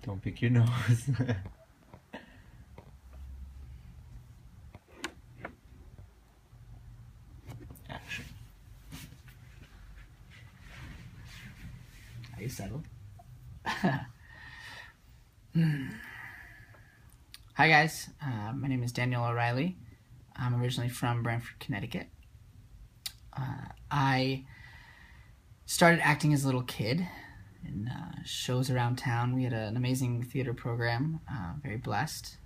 Don't pick your nose. Action. Are you settled? Hi guys, my name is Daniel O'Reilly. I'm originally from Brantford, Connecticut. I started acting as a little kid in shows around town. We had an amazing theater program, very blessed.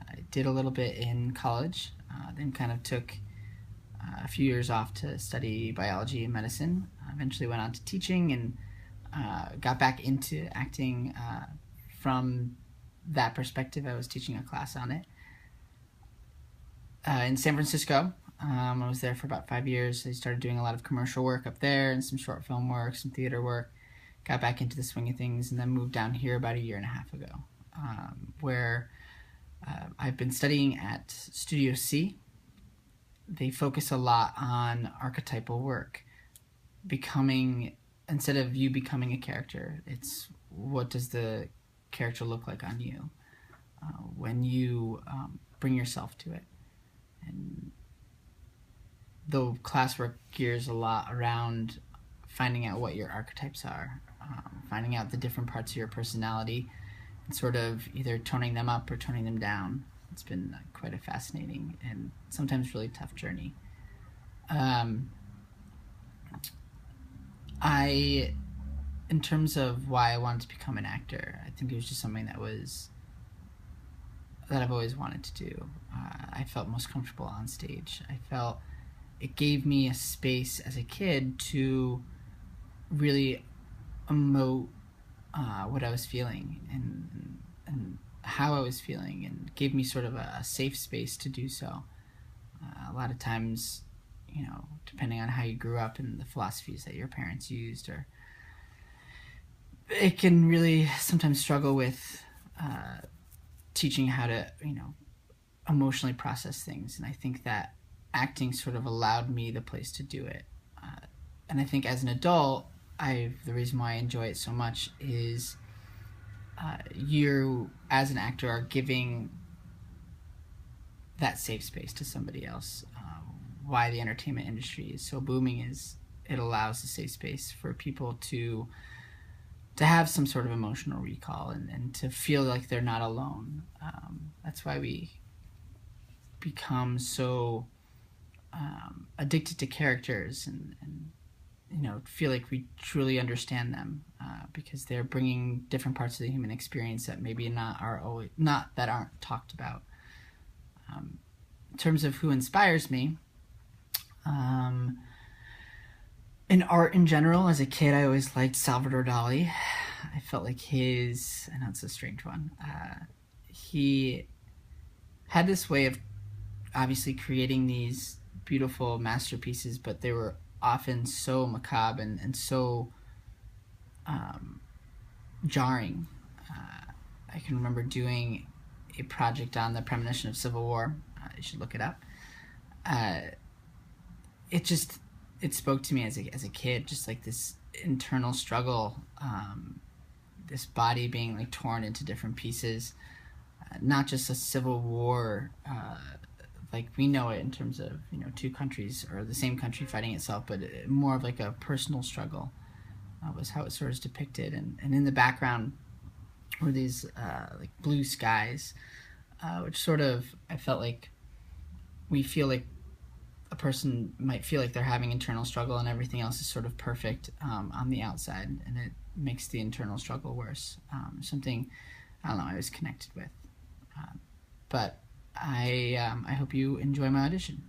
I did a little bit in college, then kind of took a few years off to study biology and medicine. Eventually went on to teaching and got back into acting from that perspective. I was teaching a class on it. In San Francisco, I was there for about 5 years. I started doing a lot of commercial work up there and some short film work, some theater work. Got back into the swing of things and then moved down here about 1.5 years ago, where I've been studying at Studio C. They focus a lot on archetypal work. Instead of you becoming a character, it's what does the character look like on you when you bring yourself to it. And the classwork gears a lot around finding out what your archetypes are, finding out the different parts of your personality, and sort of either toning them up or toning them down. It's been quite a fascinating and sometimes really tough journey. In terms of why I wanted to become an actor, I think it was just something that I've always wanted to do. I felt most comfortable on stage. I felt it gave me a space as a kid to really emote what I was feeling and how I was feeling, and gave me sort of a safe space to do so. A lot of times, depending on how you grew up and the philosophies that your parents used, or it can really sometimes struggle with teaching how to, emotionally process things. And I think that acting sort of allowed me the place to do it. And I think as an adult, the reason why I enjoy it so much is you, as an actor, are giving that safe space to somebody else. Why the entertainment industry is so booming is it allows a safe space for people to have some sort of emotional recall and to feel like they're not alone. That's why we become so addicted to characters and feel like we truly understand them because they're bringing different parts of the human experience that maybe aren't talked about. In terms of who inspires me, in art in general, as a kid, I always liked Salvador Dali. I felt like I know it's a strange one, he had this way of obviously creating these beautiful masterpieces, but they were often so macabre and so jarring. I can remember doing a project on the premonition of civil war. You should look it up. It spoke to me as a kid, just like this internal struggle, this body being like torn into different pieces, not just a civil war like we know it in terms of two countries or the same country fighting itself, but more of like a personal struggle was how it sort of depicted. And in the background were these like blue skies, which sort of, I felt like we feel like a person might feel like they're having internal struggle and everything else is sort of perfect on the outside, and it makes the internal struggle worse. Something, I don't know, I was connected with. But I hope you enjoy my audition.